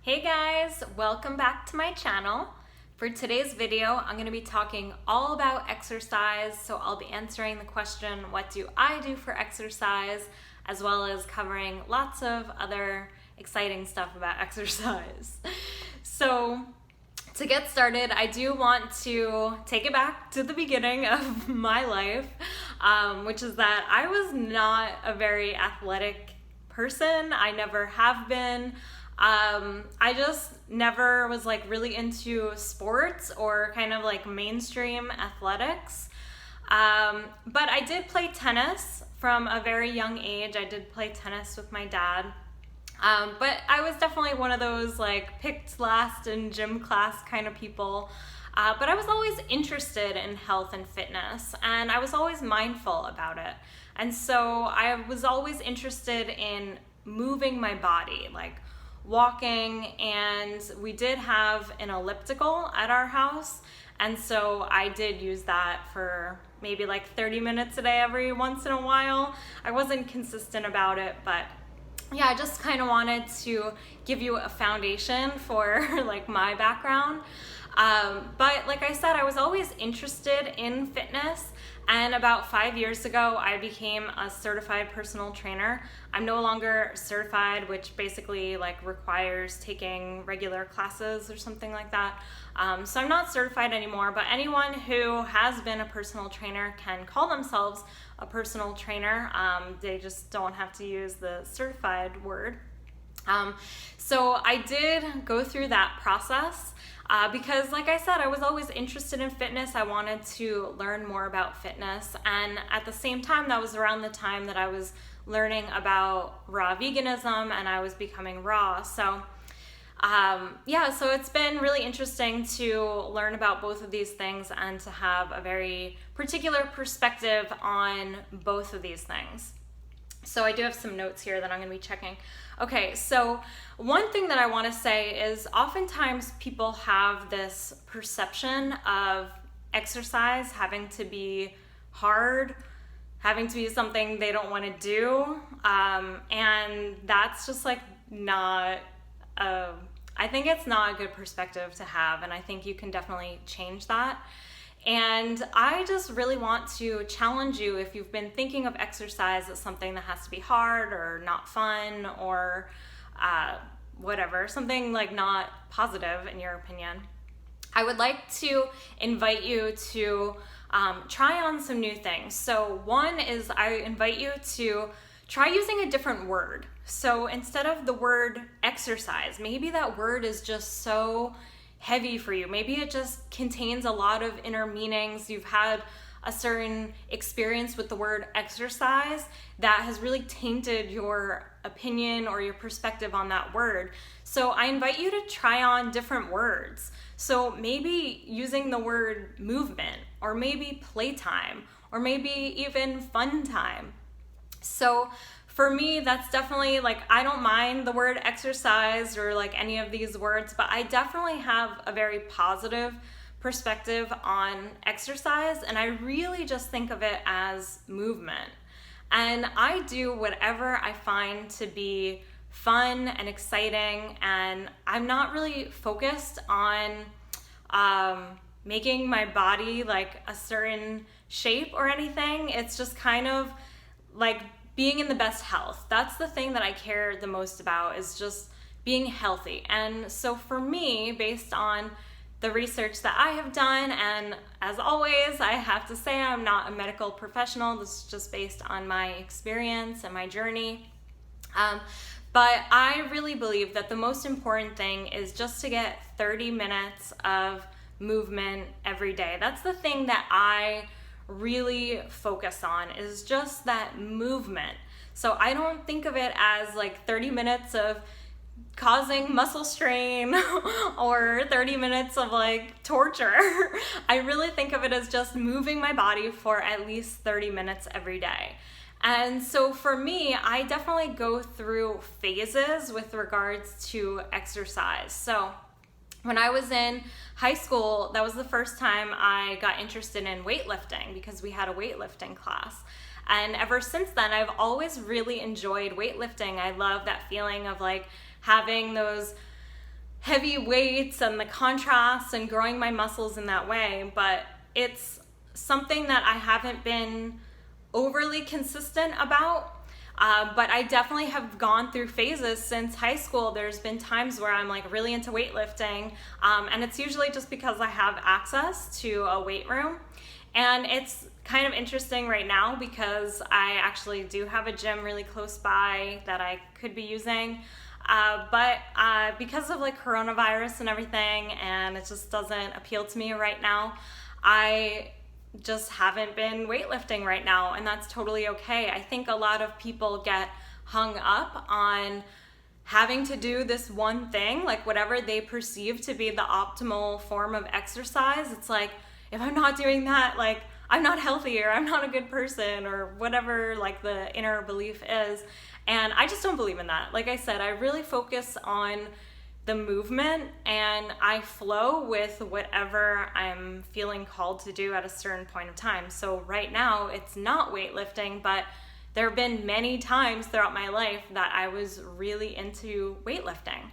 Hey guys, welcome back to my channel. For today's video, I'm going to be talking all about exercise. So I'll be answering the question, what do I do for exercise, as well as covering lots of other exciting stuff about exercise. So to get started, I do want to take it back to the beginning of my life, which is that I was not a very athletic person. I never have been. I just never was like really into sports or kind of like mainstream athletics. But I did play tennis from a very young age. I did play tennis with my dad. But I was definitely one of those like picked last in gym class kind of people. But I was always interested in health and fitness, and I was always mindful about it. And so I was always interested in moving my body, like walking, and we did have an elliptical at our house, and so I did use that for maybe like 30 minutes a day every once in a while. I wasn't consistent about it, but yeah, I just kind of wanted to give you a foundation for like my background. But like I said, I was always interested in fitness, and about 5 years ago, I became a certified personal trainer. I'm no longer certified, which basically like requires taking regular classes or something like that. So I'm not certified anymore, but anyone who has been a personal trainer can call themselves a personal trainer. They just don't have to use the certified word. So I did go through that process because, like I said, I was always interested in fitness. I wanted to learn more about fitness, and at the same time, that was around the time that I was learning about raw veganism and I was becoming raw. So yeah, so it's been really interesting to learn about both of these things and to have a very particular perspective on both of these things. So I do have some notes here that I'm going to be checking. Okay, so one thing that I want to say is oftentimes people have this perception of exercise having to be hard, having to be something they don't want to do, and that's just like not I think it's not a good perspective to have, and I think you can definitely change that. And I just really want to challenge you, if you've been thinking of exercise as something that has to be hard or not fun or whatever, something like not positive in your opinion. I would like to invite you to try on some new things. So one is I invite you to try using a different word. So instead of the word exercise, maybe that word is just so heavy for you. Maybe it just contains a lot of inner meanings. You've had a certain experience with the word exercise that has really tainted your opinion or your perspective on that word. So I invite you to try on different words. So maybe using the word movement, or maybe playtime, or maybe even fun time. So for me, that's definitely like, I don't mind the word exercise or like any of these words, but I definitely have a very positive perspective on exercise, and I really just think of it as movement. And I do whatever I find to be fun and exciting, and I'm not really focused on making my body like a certain shape or anything. It's just kind of like being in the best health. That's the thing that I care the most about, is just being healthy. And so for me, based on the research that I have done, and as always, I have to say I'm not a medical professional. This is just based on my experience and my journey. But I really believe that the most important thing is just to get 30 minutes of movement every day. That's the thing that I really focus on, is just that movement. So I don't think of it as like 30 minutes of causing muscle strain or 30 minutes of like torture. I really think of it as just moving my body for at least 30 minutes every day. And so for me, I definitely go through phases with regards to exercise. So when I was in high school, that was the first time I got interested in weightlifting, because we had a weightlifting class. And ever since then, I've always really enjoyed weightlifting. I love that feeling of like having those heavy weights and the contrast and growing my muscles in that way, but it's something that I haven't been overly consistent about. But I definitely have gone through phases since high school. There's been times where I'm like really into weightlifting, and it's usually just because I have access to a weight room. And it's kind of interesting right now because I actually do have a gym really close by that I could be using. But because of like coronavirus and everything, and it just doesn't appeal to me right now, I just haven't been weightlifting right now, and that's totally okay. I think a lot of people get hung up on having to do this one thing, like whatever they perceive to be the optimal form of exercise. It's like, if I'm not doing that, like I'm not healthy, or I'm not a good person, or whatever like the inner belief is. And I just don't believe in that. Like I said, I really focus on the movement, and I flow with whatever I'm feeling called to do at a certain point of time. So right now it's not weightlifting, but there have been many times throughout my life that I was really into weightlifting.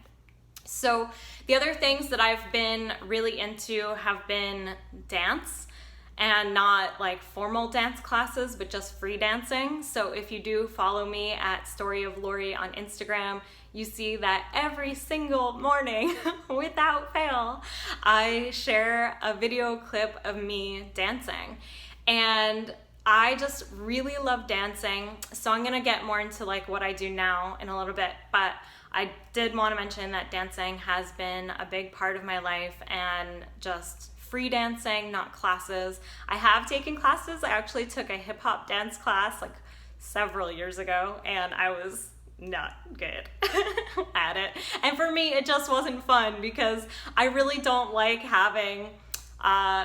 So the other things that I've been really into have been dance, and not like formal dance classes, but just free dancing. So if you do follow me at Story of Lori on Instagram, you see that every single morning, without fail, I share a video clip of me dancing. And I just really love dancing. So I'm gonna get more into like what I do now in a little bit, but I did want to mention that dancing has been a big part of my life, and just free dancing, not classes. I have taken classes. I actually took a hip hop dance class like several years ago, and I was not good at it. And for me, it just wasn't fun because I really don't like having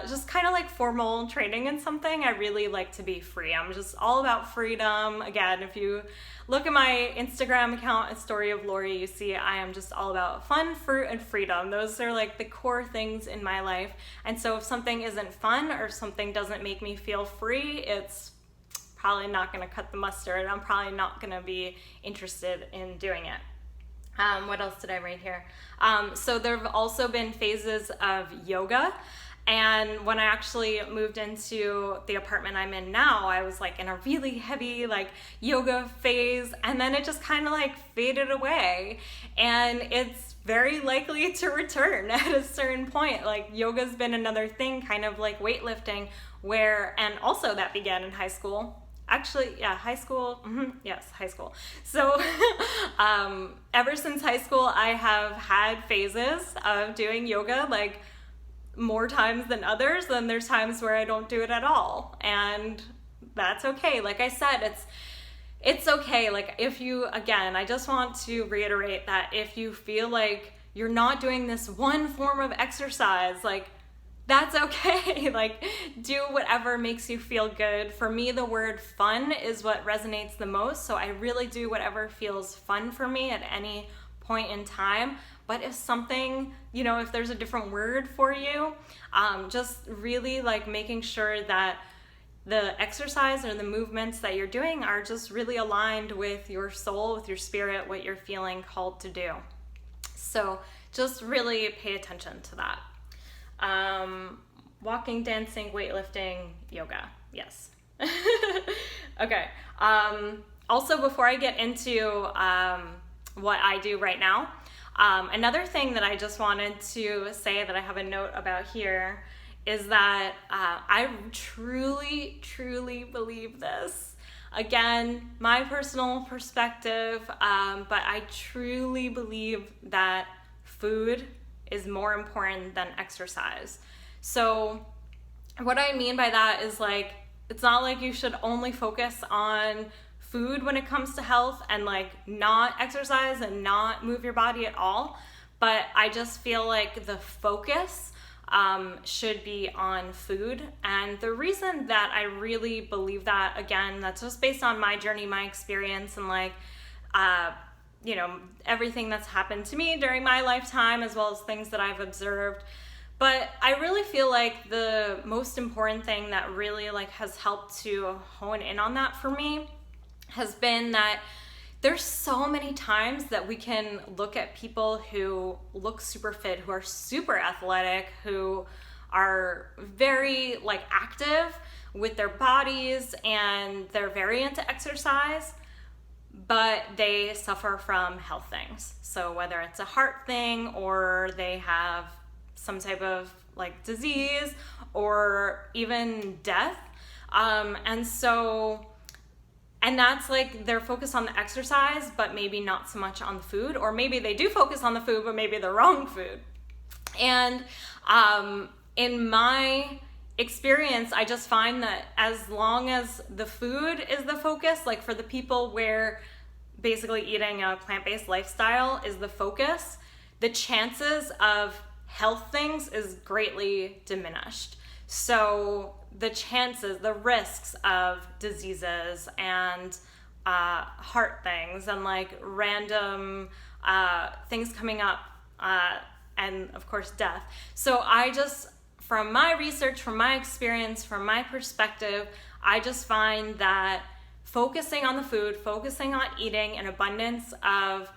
just kind of like formal training in something. I really like to be free. I'm just all about freedom. Again, if you look at my Instagram account, A Story of Lori, you see I am just all about fun, fruit, and freedom. Those are like the core things in my life. And so if something isn't fun or something doesn't make me feel free, it's probably not going to cut the mustard. I'm probably not going to be interested in doing it. What else did I write here? So there have also been phases of yoga. And when I actually moved into the apartment I'm in now, I was like in a really heavy like yoga phase, and then it just kind of like faded away. And it's very likely to return at a certain point. Like yoga's been another thing, kind of like weightlifting, where, and also that began in high school. Actually, yeah, high school. Yes, high school. So ever since high school, I have had phases of doing yoga, like more times than others. Then there's times where I don't do it at all, and that's okay. Like I said, it's okay. Like if you, again, I just want to reiterate that if you feel like you're not doing this one form of exercise, like that's okay. Like do whatever makes you feel good. For me, the word fun is what resonates the most. So I really do whatever feels fun for me at any point in time. But if something, you know, if there's a different word for you, just really like making sure that the exercise or the movements that you're doing are just really aligned with your soul, with your spirit, what you're feeling called to do. So just really pay attention to that. Walking, dancing, weightlifting, yoga. Yes. Okay. Also, before I get into what I do right now, another thing that I just wanted to say that I have a note about here is that I truly, truly believe this. Again, my personal perspective, but I truly believe that food is more important than exercise. So what I mean by that is like, it's not like you should only focus on food when it comes to health and like not exercise and not move your body at all. But I just feel like the focus should be on food. And the reason that I really believe that, again, that's just based on my journey, my experience, and like, you know, everything that's happened to me during my lifetime, as well as things that I've observed. But I really feel like the most important thing that really like has helped to hone in on that for me has been that there's so many times that we can look at people who look super fit, who are super athletic, who are very like active with their bodies, and they're very into exercise, but they suffer from health things. So whether it's a heart thing, or they have some type of like disease, or even death. And that's like they're focused on the exercise, but maybe not so much on the food, or maybe they do focus on the food, but maybe the wrong food. And in my experience, I just find that as long as the food is the focus, like for the people where basically eating a plant-based lifestyle is the focus, the chances of health things is greatly diminished. So the risks of diseases and heart things and like random things coming up, and of course death. So from my research, from my experience, from my perspective, I just find that focusing on the food, focusing on eating an abundance of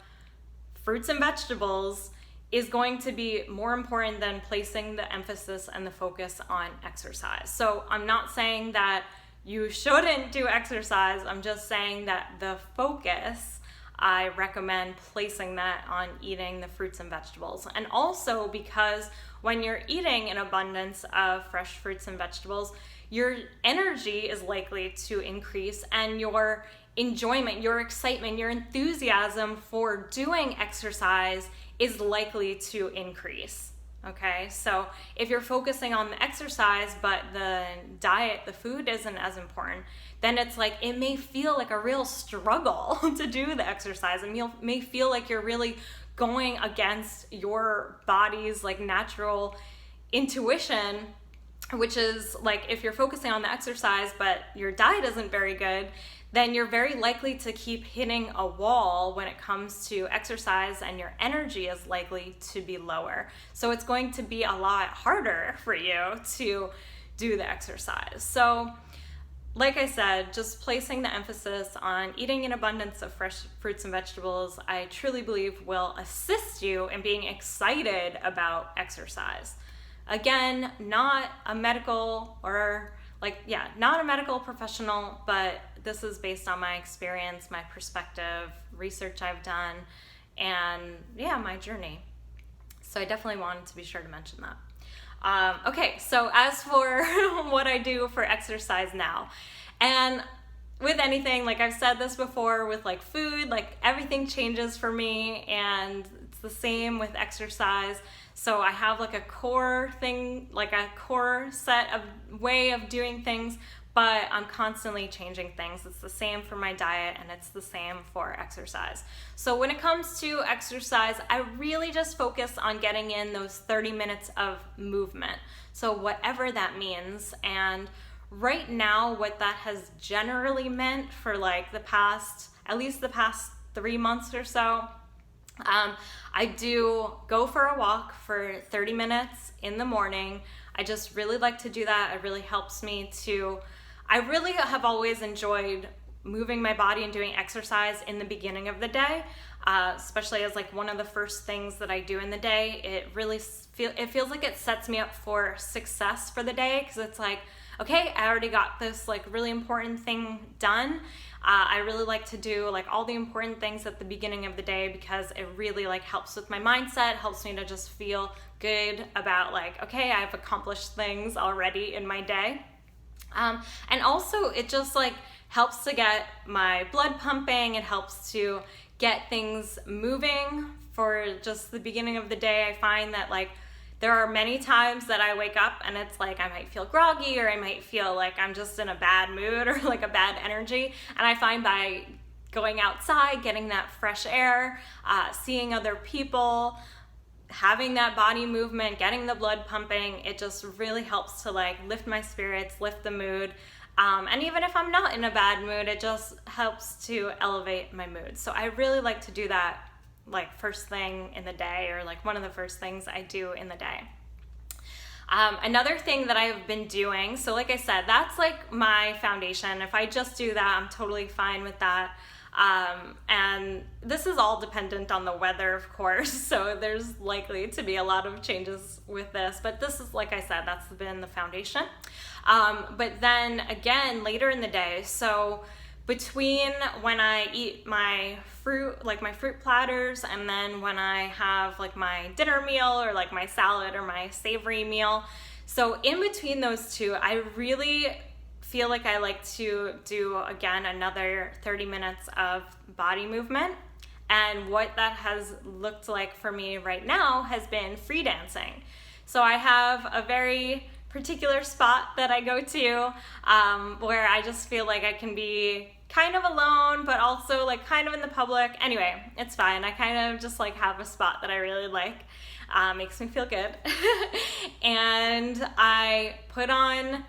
fruits and vegetables is going to be more important than placing the emphasis and the focus on exercise. So I'm not saying that you shouldn't do exercise. I'm just saying that the focus, I recommend placing that on eating the fruits and vegetables. And also because when you're eating an abundance of fresh fruits and vegetables, your energy is likely to increase, and your enjoyment, your excitement, your enthusiasm for doing exercise is likely to increase. Okay, so if you're focusing on the exercise, but the diet, the food isn't as important, then it's like it may feel like a real struggle to do the exercise, and you may feel like you're really going against your body's like natural intuition, which is like if you're focusing on the exercise but your diet isn't very good, then you're very likely to keep hitting a wall when it comes to exercise, and your energy is likely to be lower. So it's going to be a lot harder for you to do the exercise. So like I said, just placing the emphasis on eating an abundance of fresh fruits and vegetables, I truly believe will assist you in being excited about exercise. Again, not a medical professional, but this is based on my experience, my perspective, research I've done, and my journey. So I definitely wanted to be sure to mention that. Okay, so as for what I do for exercise now, and with anything, like I've said this before, with like food, like everything changes for me, and it's the same with exercise. So I have like a core thing, like a core set of way of doing things, but I'm constantly changing things. It's the same for my diet, and it's the same for exercise. So when it comes to exercise, I really just focus on getting in those 30 minutes of movement. So whatever that means. And right now, what that has generally meant for like at least the past 3 months or so, I do go for a walk for 30 minutes in the morning. I just really like to do that. It really helps me I really have always enjoyed moving my body and doing exercise in the beginning of the day, especially as like one of the first things that I do in the day. It feels like it sets me up for success for the day, because it's like, okay, I already got this like really important thing done. I really like to do like all the important things at the beginning of the day, because it really like helps with my mindset, helps me to just feel good about like, okay, I've accomplished things already in my day. And also it just like helps to get my blood pumping. It helps to get things moving for just the beginning of the day. I find that like there are many times that I wake up and it's like I might feel groggy, or I might feel like I'm just in a bad mood or like a bad energy. And I find by going outside, getting that fresh air, seeing other people, having that body movement, getting the blood pumping, it just really helps to like lift my spirits, lift the mood. And even if I'm not in a bad mood, it just helps to elevate my mood. So I really like to do that like first thing in the day, or like one of the first things I do in the day. Another thing that I've been doing, so like I said, that's like my foundation. If I just do that, I'm totally fine with that. And this is all dependent on the weather, of course, so there's likely to be a lot of changes with this, but this is, like I said, that's been the foundation. But then again, later in the day, so between when I eat my fruit, like my fruit platters, and then when I have like my dinner meal or like my salad or my savory meal, so in between those two, I really feel like I like to do, again, another 30 minutes of body movement. And what that has looked like for me right now has been free dancing. So I have a very particular spot that I go to where I just feel like I can be kind of alone, but also like kind of in the public. Anyway, it's fine. I kind of just like have a spot that I really like. Makes me feel good. And I put on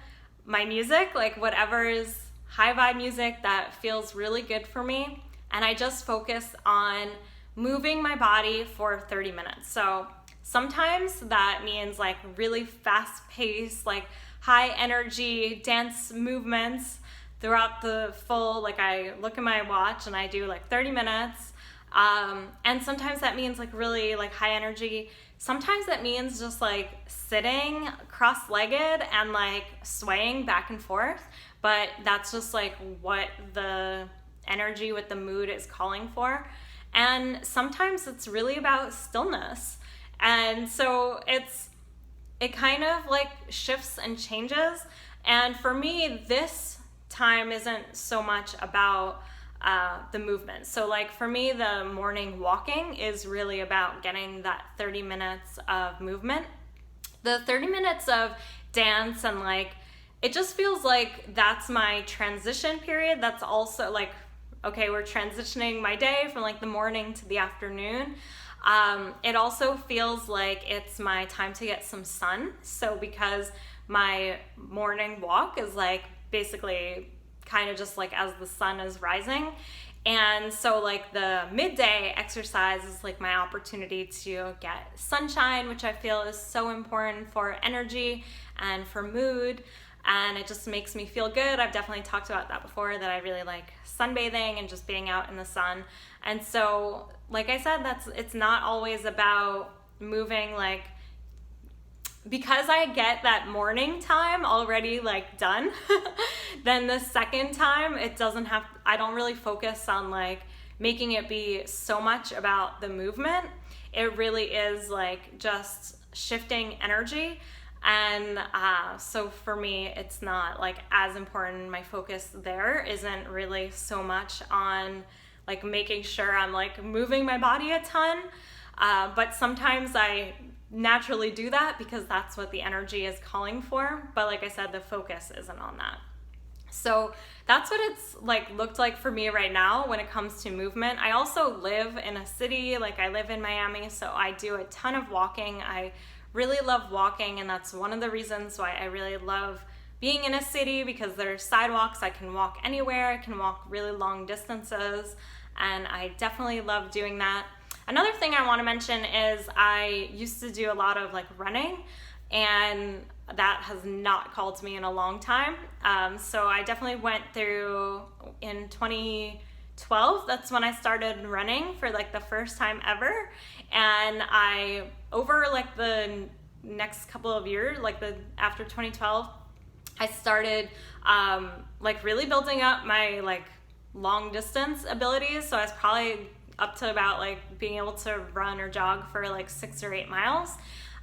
my music, like whatever is high vibe music that feels really good for me. And I just focus on moving my body for 30 minutes. So sometimes that means like really fast paced, like high energy dance movements throughout the full, like I look at my watch and I do like 30 minutes. And sometimes that means like really like high energy. Sometimes that means just like sitting cross-legged and like swaying back and forth, but that's just like what the energy with the mood is calling for. And sometimes it's really about stillness. And so it kind of like shifts and changes. And for me, this time isn't so much about the movement. So like for me, the morning walking is really about getting that 30 minutes of movement. The 30 minutes of dance and like, it just feels like that's my transition period. That's also like, okay, we're transitioning my day from like the morning to the afternoon. It also feels like it's my time to get some sun. So because my morning walk is like basically kind of just like as the sun is rising. And so like the midday exercise is like my opportunity to get sunshine, which I feel is so important for energy and for mood. And it just makes me feel good. I've definitely talked about that before, that I really like sunbathing and just being out in the sun. And so, like I said, it's not always about moving, like, because I get that morning time already like done, then the second time I don't really focus on like making it be so much about the movement. It really is like just shifting energy. And so for me, it's not like as important. My focus there isn't really so much on like making sure I'm like moving my body a ton. But sometimes I naturally do that because that's what the energy is calling for. But like I said, the focus isn't on that. So that's what it's like looked like for me right now when it comes to movement. I also live in a city, like I live in Miami, so I do a ton of walking. I really love walking, and that's one of the reasons why I really love being in a city, because there's sidewalks. I can walk anywhere. I can walk really long distances, and I definitely love doing that. Another thing I want to mention is I used to do a lot of like running, and that has not called to me in a long time. So I definitely went through in 2012, that's when I started running for like the first time ever. And I, over like the next couple of years, after 2012, I started like really building up my like long distance abilities. So I was probably up to about like being able to run or jog for like 6 or 8 miles.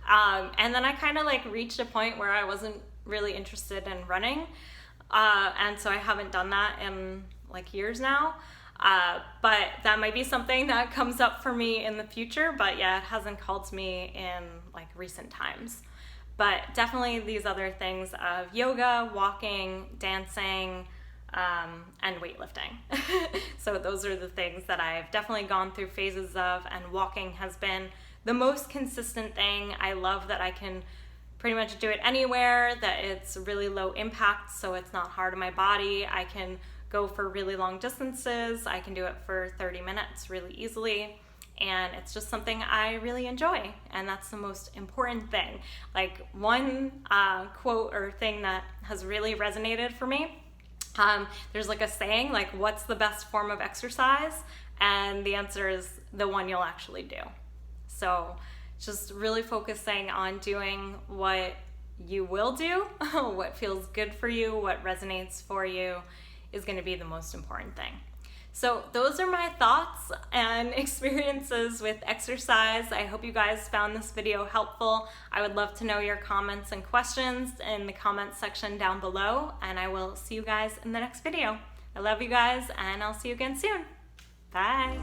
And then I kind of like reached a point where I wasn't really interested in running. And so I haven't done that in like years now. But that might be something that comes up for me in the future. But yeah, it hasn't called to me in like recent times. But definitely these other things of yoga, walking, dancing, and weightlifting. So those are the things that I've definitely gone through phases of, and walking has been the most consistent thing. I love that I can pretty much do it anywhere, that it's really low impact, so it's not hard on my body. I can go for really long distances. I can do it for 30 minutes really easily. And it's just something I really enjoy. And that's the most important thing. Like one quote or thing that has really resonated for me There's like a saying, like, what's the best form of exercise? And the answer is the one you'll actually do. So just really focusing on doing what you will do, what feels good for you, what resonates for you is going to be the most important thing. So those are my thoughts and experiences with exercise. I hope you guys found this video helpful. I would love to know your comments and questions in the comments section down below, and I will see you guys in the next video. I love you guys, and I'll see you again soon. Bye.